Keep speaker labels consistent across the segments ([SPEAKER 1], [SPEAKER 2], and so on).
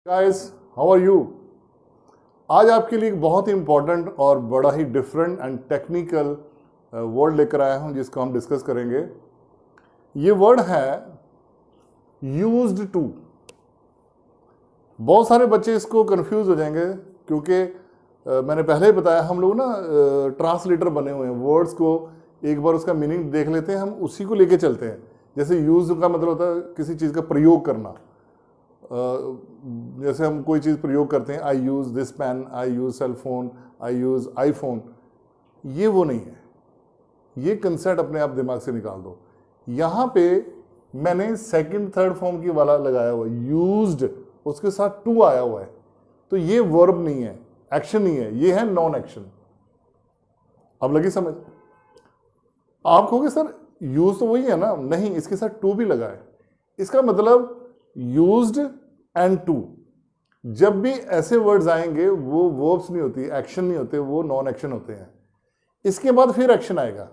[SPEAKER 1] Guys, how are you? आज आपके लिए एक बहुत ही इंपॉर्टेंट और बड़ा ही डिफरेंट एंड टेक्निकल वर्ड लेकर आया हूं जिसको हम डिस्कस करेंगे। ये वर्ड है यूज्ड टू। बहुत सारे बच्चे इसको कंफ्यूज हो जाएंगे क्योंकि मैंने पहले ही बताया हम लोग ना ट्रांसलेटर बने हुए हैं। वर्ड्स को एक बार उसका मीनिंग देख लेते हैं, हम उसी को लेके चलते हैं। जैसे यूज का मतलब होता है किसी चीज़ का प्रयोग करना। जैसे हम कोई चीज़ प्रयोग करते हैं, I use this pen, I use cell phone, I use iPhone. ये वो नहीं है। ये कंसेप्ट अपने आप दिमाग से निकाल दो। यहाँ पे मैंने सेकंड थर्ड फॉर्म की वाला लगाया हुआ, यूज्ड, उसके साथ टू आया हुआ है। तो ये वर्ब नहीं है, एक्शन नहीं है, ये है नॉन एक्शन। अब लगी समझ? आप कहोगे सर यूज तो वही है ना? नहीं, इसके साथ टू भी लगा है। इसका मतलब यूज्ड एंड टू। जब भी ऐसे वर्ड्स आएंगे वो वर्ब्स नहीं होती, एक्शन नहीं होते, वो नॉन एक्शन होते हैं। इसके बाद फिर एक्शन आएगा,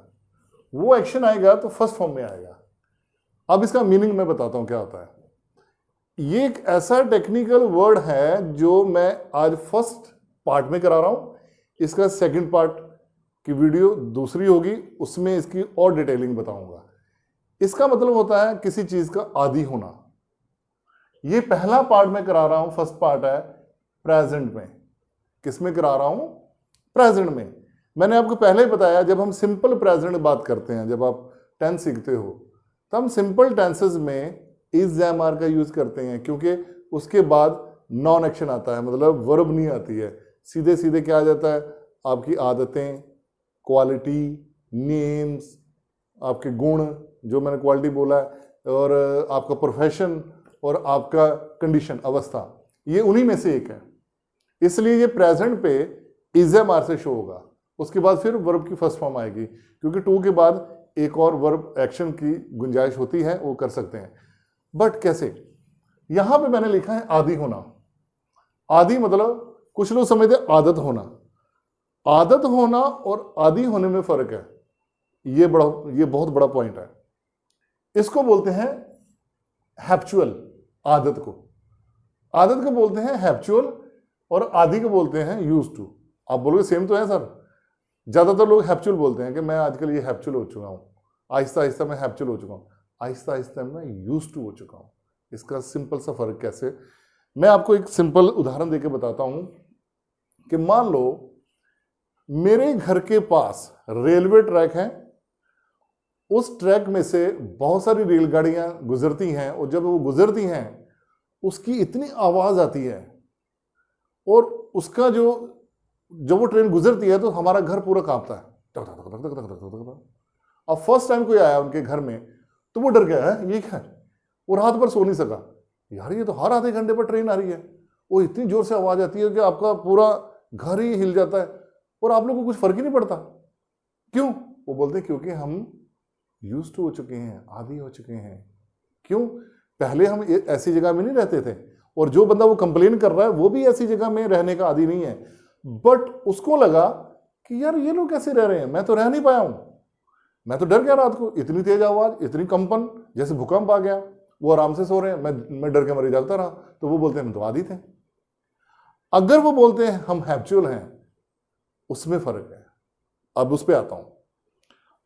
[SPEAKER 1] वो एक्शन आएगा तो फर्स्ट फॉर्म में आएगा। अब इसका मीनिंग मैं बताता हूं क्या होता है। ये एक ऐसा टेक्निकल वर्ड है जो मैं आज फर्स्ट पार्ट में करा रहा हूं। इसका सेकंड पार्ट की वीडियो दूसरी होगी, उसमें इसकी और डिटेलिंग बताऊंगा। इसका मतलब होता है किसी चीज का आदी होना। ये पहला पार्ट में करा रहा हूं, फर्स्ट पार्ट है प्रेजेंट में। किस में करा रहा हूं? प्रेजेंट में। मैंने आपको पहले ही बताया, जब हम सिंपल प्रेजेंट बात करते हैं, जब आप टेंस सीखते हो तो हम सिंपल टेंसेस में इज एम आर का यूज करते हैं, क्योंकि उसके बाद नॉन एक्शन आता है, मतलब वर्ब नहीं आती है। सीधे सीधे क्या आ जाता है? आपकी आदतें, क्वालिटी, नेम्स, आपके गुण, जो मैंने क्वालिटी बोला है, और आपका प्रोफेशन और आपका कंडीशन, अवस्था, ये उन्हीं में से एक है। इसलिए ये प्रेजेंट पे इज एम आर से शो होगा। उसके बाद फिर वर्ब की फर्स्ट फॉर्म आएगी, क्योंकि टू के बाद एक और वर्ब एक्शन की गुंजाइश होती है, वो कर सकते हैं। बट कैसे? यहां पे मैंने लिखा है आदि होना। आदि मतलब कुछ लोग समझते हैं आदत होना। आदत होना और आदि होने में फर्क है। ये बहुत बड़ा पॉइंट है। इसको बोलते हैं हैप्चुअल। आदत को बोलते हैं हैप्चुअल, और आदि को बोलते हैं यूज टू। आप बोलोगे सेम तो है सर। ज्यादातर लोग हैप्चुअल बोलते हैं कि मैं आजकल ये हैप्चुअल हो चुका हूं, आहिस्ता आहिस्ता मैं हैप्चुअल हो चुका हूं, आहिस्ता आहिस्ता मैं यूज टू हो चुका हूं। इसका सिंपल सा फर्क कैसे? मैं आपको एक सिंपल उदाहरण देके बताता हूं कि मान लो मेरे घर के पास रेलवे ट्रैक है। उस ट्रैक में से बहुत सारी रेलगाड़ियां गुजरती हैं, और जब वो गुजरती हैं उसकी इतनी आवाज आती है, और उसका जब वो ट्रेन गुजरती है तो हमारा घर पूरा कांपता है, टक टक टक टक टक टक टक। अब फर्स्ट टाइम कोई आया उनके घर में तो वो डर गया है, ये क्या है? वो रात भर सो नहीं सका। यार ये तो हर आधे घंटे पर ट्रेन आ रही है, वो इतनी जोर से आवाज आती है कि आपका पूरा घर ही हिल जाता है, और आप लोगों को कुछ फर्क ही नहीं पड़ता। क्यों? वो बोलते हैं क्योंकि हम यूज्ड टू हो चुके हैं, आदी हो चुके हैं। क्यों? पहले हम ऐसी जगह में नहीं रहते थे, और जो बंदा वो कंप्लेन कर रहा है वो भी ऐसी जगह में रहने का आदी नहीं है। बट उसको लगा कि यार ये लोग कैसे रह रहे हैं, मैं तो रह नहीं पाया हूं, मैं तो डर गया रात को, इतनी तेज आवाज, इतनी कंपन, जैसे भूकंप आ गया। वो आराम से सो रहे हैं, मैं डर के मरे जागता रहा। तो वो बोलते हैं हम तो आदी थे। अगर वो बोलते हैं हम हैप्चुअल हैं, उसमें फर्क है। अब उस पर आता हूं।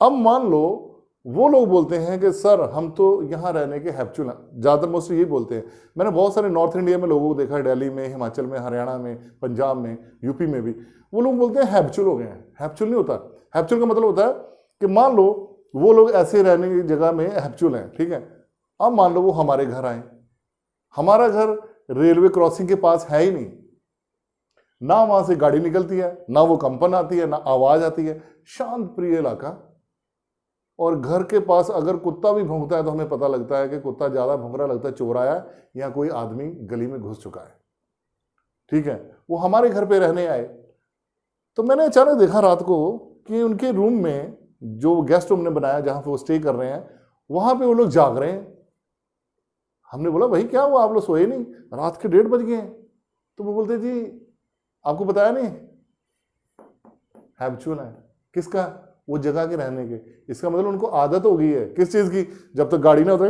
[SPEAKER 1] अब मान लो वो लोग बोलते हैं कि सर हम तो यहां रहने के हैप्चुअल हैं। ज्यादातर मोस्टली यही बोलते हैं। मैंने बहुत सारे नॉर्थ इंडिया में लोगों को देखा है, दिल्ली में, हिमाचल में, हरियाणा में, पंजाब में, यूपी में भी। वो लोग बोलते हैं हैप्चुअल हो गए हैं। हैप्चुअल नहीं होता। हैप्चुअल का मतलब होता है कि मान लो वो लोग ऐसे रहने की जगह में हैप्चुअल हैं, ठीक है। अब मान लो वो हमारे घर आए। हमारा घर रेलवे क्रॉसिंग के पास है ही नहीं, ना वहां से गाड़ी निकलती है, ना वो कंपन आती है, ना आवाज आती है, शांत प्रिय इलाका। और घर के पास अगर कुत्ता भी भौंकता है तो हमें पता लगता है कि कुत्ता ज्यादा भौंक रहा, लगता है चोर आया या कोई आदमी गली में घुस चुका है, ठीक है। वो हमारे घर पे रहने आए। तो मैंने अचानक देखा रात को कि उनके रूम में, जो गेस्ट रूम ने बनाया जहां पे वो स्टे कर रहे हैं, वहां पे वो लोग जाग रहे हैं। हमने बोला भाई क्या हुआ, आप लोग सोए नहीं, रात के 1:30 बज गए हैं। तो वो बोलते जी आपको बताया नहीं, हैप्चुअल है। किसका? वो जगह के रहने के। इसका मतलब उनको आदत हो गई है किस चीज की? जब तक गाड़ी ना उतरे,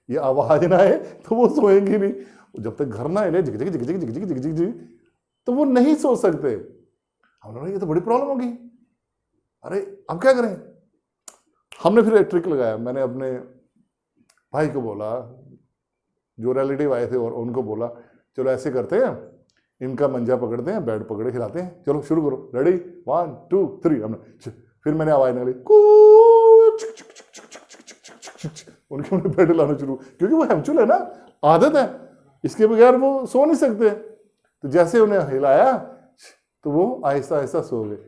[SPEAKER 1] ये आवाज ना आए तो वो सोएंगे नहीं। जब तक घर ना हिले झिक झिक झिक झिक झिक झिक झिक झिक झिक, तो वो नहीं सो सकते। हमने बोला ये तो बड़ी प्रॉब्लम होगी, अरे अब क्या करें। हमने फिर एक ट्रिक लगाया, मैंने अपने भाई को बोला, जो रिलेटिव आए थे, और उनको बोला चलो ऐसे करते हैं, इनका मंजा पकड़ते हैं, बेड पकड़े खिलाते हैं, चलो शुरू करो, रेडी 1 2 3। हमने फिर मैंने आवाज निकाली, उनके हमने बेड हिलाना शुरू, क्योंकि वो हैबिचुअल है ना, आदत है, इसके बगैर वो सो नहीं सकते। तो जैसे उन्हें हिलाया तो वो आहिस्ता आहिस्ता सो गए।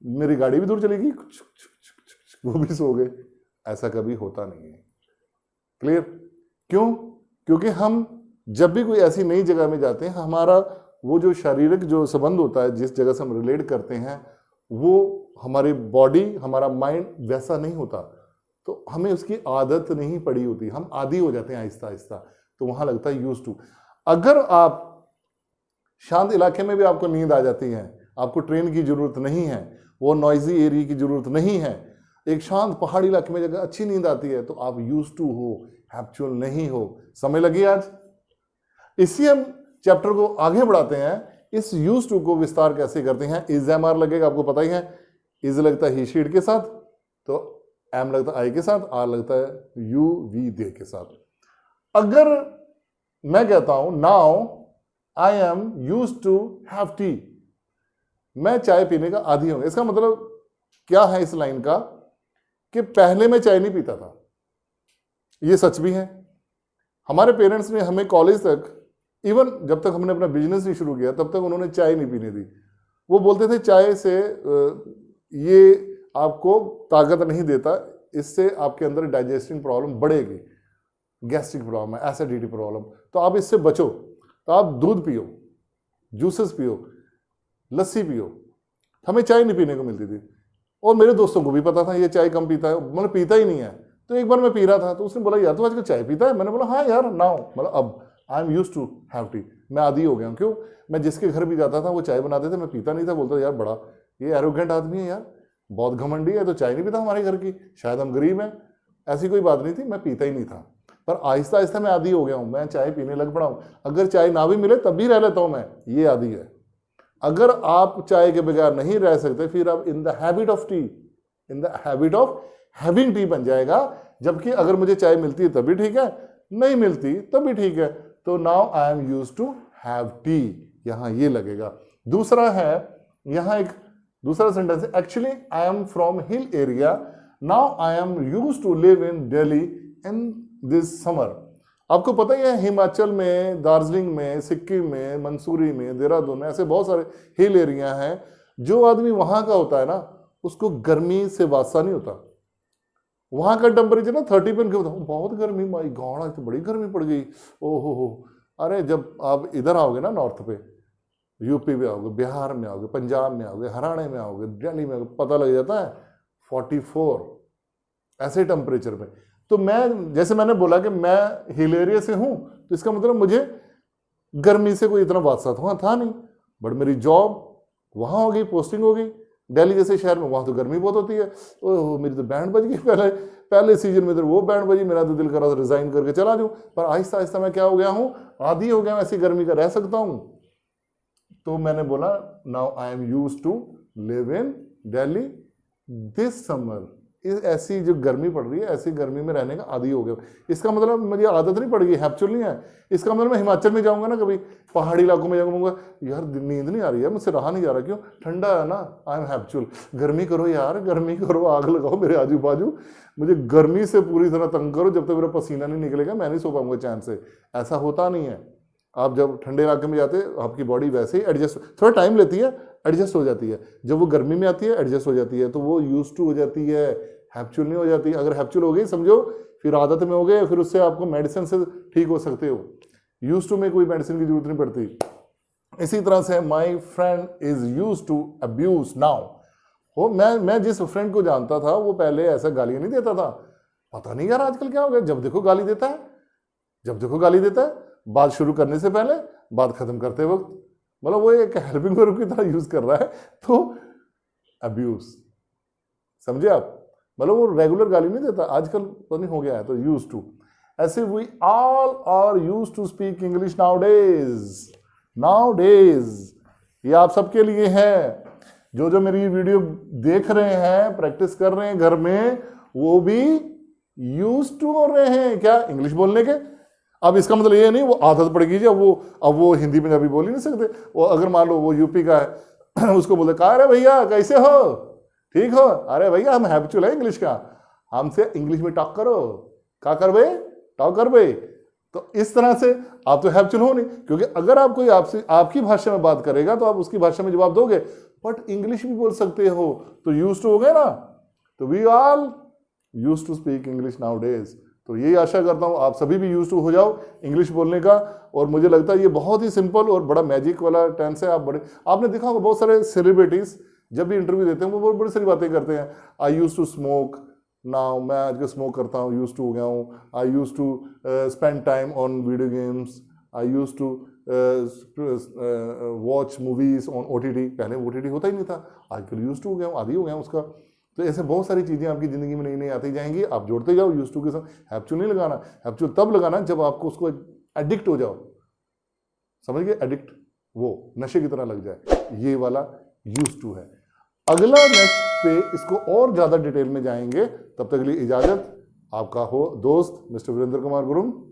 [SPEAKER 1] मेरी गाड़ी भी दूर चलेगी, वो भी सो गए। ऐसा कभी होता नहीं है। क्लियर? क्यों? क्योंकि हम जब भी कोई ऐसी नई जगह में जाते हैं, हमारा वो जो शारीरिक जो संबंध होता है, जिस जगह से हम रिलेट करते हैं, वो हमारी बॉडी, हमारा माइंड वैसा नहीं होता, तो हमें उसकी आदत नहीं पड़ी होती, हम आदी हो जाते हैं आहिस्ता आहिस्ता, तो वहां लगता है यूज्ड टू। अगर आप शांत इलाके में भी आपको नींद आ जाती है, आपको ट्रेन की जरूरत नहीं है, वो नॉइजी एरिया की जरूरत नहीं है, एक शांत पहाड़ी इलाके में जगह अच्छी नींद आती है, तो आप यूज्ड टू हो, हैबिचुअल नहीं हो। समय लगी आज। इसी हम चैप्टर को आगे बढ़ाते हैं। इस यूज्ड टू को विस्तार कैसे करते हैं? इज एम आर लगेगा, आपको पता ही है। इज लगता है ही शीट के साथ, तो एम लगता है आई के साथ, आर लगता है यू वी दे के साथ। अगर मैं कहता हूं now I am used to have tea, मैं चाय पीने का आदी हूं, इसका मतलब क्या है इस लाइन का? कि पहले मैं चाय नहीं पीता था। ये सच भी है। हमारे पेरेंट्स ने हमें कॉलेज तक, इवन जब तक हमने अपना बिजनेस नहीं शुरू किया, तब तक उन्होंने चाय नहीं पीने दी। वो बोलते थे चाय से ये आपको ताकत नहीं देता, इससे आपके अंदर डाइजेस्टिंग प्रॉब्लम बढ़ेगी, गैस्ट्रिक प्रॉब्लम है, एसिडिटी प्रॉब्लम, तो आप इससे बचो। तो आप दूध पियो, जूसेस पियो, लस्सी पियो। हमें चाय नहीं पीने को मिलती थी, और मेरे दोस्तों को भी पता था ये चाय कम पीता है, मतलब पीता ही नहीं है। तो एक बार मैं पी रहा था, तो उसने बोला यार तू आजकल चाय पीता है? मैंने बोला हाँ यार नाउ, मतलब अब I am used to have tea, मैं आदी हो गया हूँ। क्यों? मैं जिसके घर भी जाता था वो चाय बनाते थे, मैं पीता नहीं था। बोलता यार बड़ा ये एरोगेंट आदमी है यार, बहुत घमंडी है, तो चाय नहीं पीता हमारे घर की, शायद हम गरीब हैं। ऐसी कोई बात नहीं थी, मैं पीता ही नहीं था। पर आहिस्ता आहिस्ता मैं आदी हो गया हूँ, मैं चाय पीने लग पड़ा हूँ। अगर चाय ना भी मिले तब भी रह लेता हूँ मैं, ये आदी है। अगर आप चाय के बगैर नहीं रह सकते, फिर आप in the habit of T, in the habit of having T बन जाएगा। जबकि अगर मुझे चाय मिलती है तभी ठीक है, नहीं मिलती तभी ठीक है। तो now I am used to have tea, यहां ये लगेगा। दूसरा है, यहां एक दूसरा सेंटेंस है, actually I am from hill area, now I am used to live in Delhi in this summer. आपको पता ही है हिमाचल में, दार्जिलिंग में, सिक्किम में, मंसूरी में, देहरादून में, ऐसे बहुत सारे हिल एरिया हैं। जो आदमी वहां का होता है ना, उसको गर्मी से वास्ता नहीं होता। वहां का टेम्परेचर ना 30 पे होता है, बहुत गर्मी, माई गॉड आज तो बड़ी गर्मी पड़ गई, ओहो हो। अरे जब आप इधर आओगे ना नॉर्थ पे, यूपी में आओगे, बिहार में आओगे, पंजाब में आओगे, हरियाणा में आओगे, दिल्ली में आओगे, पता लग जाता है 44 ऐसे टेम्परेचर में। तो मैं, जैसे मैंने बोला कि मैं हिल एरिया से हूं, तो इसका मतलब मुझे गर्मी से कोई इतना वास्ता था नहीं। बट मेरी जॉब वहां हो गई, पोस्टिंग हो गई दिल्ली जैसे शहर में, वहां तो गर्मी बहुत होती है। ओह मेरी तो बैंड बज गई, पहले सीजन में तो वो बैंड बजी, मेरा तो दिल कर रहा था रिजाइन करके चला जाऊं। पर आहिस्ता आहिस्ता मैं क्या हो गया हूं, आदी हो गया हूं, ऐसी गर्मी का रह सकता हूं। तो मैंने बोला now I am used to live in Delhi this summer. ऐसी जो गर्मी पड़ रही है, ऐसी गर्मी में रहने का आदी हो गया। इसका मतलब मुझे आदत नहीं पड़ गई, हैबिचुअल नहीं है। इसका मतलब मैं हिमाचल में जाऊंगा ना, कभी पहाड़ी इलाकों में जाऊंगा, यार नींद नहीं आ रही है, मुझसे रहा नहीं जा रहा। क्यों? ठंडा है ना, आई एम हैबिचुअल। गर्मी करो यार, गर्मी करो, आग लगाओ मेरे आजू बाजू, मुझे गर्मी से पूरी तरह तंग करो, जब तक मेरा पसीना नहीं निकलेगा मैं नहीं सो पाऊंगा चैन से। ऐसा होता नहीं है। आप जब ठंडे इलाके में जाते हैं, आपकी बॉडी वैसे ही एडजस्ट, थोड़ा टाइम लेती है, एडजस्ट हो जाती है। जब वो गर्मी में आती है, एडजस्ट हो जाती है, तो वो यूज्ड टू हो जाती है, हैबिचुअल नहीं हो जाती। अगर हैबिचुअल हो गई, समझो फिर आदत में हो गए, फिर उससे आपको मेडिसिन से ठीक हो सकते हो। यूज्ड टू में कोई मेडिसिन की जरूरत नहीं पड़ती। इसी तरह से my friend is used to abuse now. हो मैं जिस फ्रेंड को जानता था, वो पहले ऐसा गालियां नहीं देता था। पता नहीं यार आजकल क्या हो गया, जब देखो गाली देता है, जब देखो गाली देता है। बात शुरू करने से पहले, बात खत्म करते वक्त, मतलब वो एक हेल्पिंग वर्ब की तरह यूज कर रहा है। तो अब्यूज, समझे आप? मतलब वो रेगुलर गाली नहीं देता, आजकल तो नहीं हो गया है, तो यूज टू। ऐसे we all are use to speak English now days. ये आप सबके लिए है। जो जो मेरी वीडियो देख रहे हैं, प्रैक्टिस कर रहे हैं घर में, वो भी यूज टू हो रहे हैं क्या इंग्लिश बोलने के। अब इसका मतलब ये नहीं वो आदत पड़ गई, अब वो हिंदी पंजाबी बोल ही नहीं सकते। वो अगर मान लो वो यूपी का है उसको बोलते कहा अरे भैया कैसे हो, ठीक हो, अरे भैया हम हैबिचुअल है इंग्लिश का, हमसे इंग्लिश में टॉक करो, क्या कर बे, टॉक कर बे। तो इस तरह से आप तो हैबिचुअल हो नहीं, क्योंकि अगर आप कोई आपसे आपकी भाषा में बात करेगा तो आप उसकी भाषा में जवाब दोगे, बट इंग्लिश भी बोल सकते हो तो यूज टू हो गए ना। तो we all use to speak English now days. तो यही आशा करता हूँ आप सभी भी यूज टू हो जाओ इंग्लिश बोलने का। और मुझे लगता है ये बहुत ही सिंपल और बड़ा मैजिक वाला टेंस है। आपने देखा होगा बहुत सारे सेलिब्रिटीज जब भी इंटरव्यू देते हैं वो बहुत बड़ी सारी बातें करते हैं। आई यूज टू स्मोक, नाउ मैं आजकल स्मोक करता हूँ, यूज टू हो गया हूँ। I use to spend time on video games, I use to watch movies on OTT। पहले OTT होता ही नहीं था, आजकल यूज टू हो गया हूँ, आदी हो गया हूँ उसका। तो ऐसे बहुत सारी चीज़ें आपकी ज़िंदगी में नई नई आती जाएंगी, आप जोड़ते जाओ यूज टू के साथ। हैबिचुअल नहीं लगाना, हैबिचुअल तब लगाना जब आपको उसको एडिक्ट हो जाओ, समझ गए, एडिक्ट, वो नशे की तरह लग जाए, ये वाला यूज टू है। अगला नेक्स्ट पे इसको और ज़्यादा डिटेल में जाएंगे, तब तक के लिए इजाज़त। आपका हो दोस्त मिस्टर वीरेंद्र कुमार गुरुंग।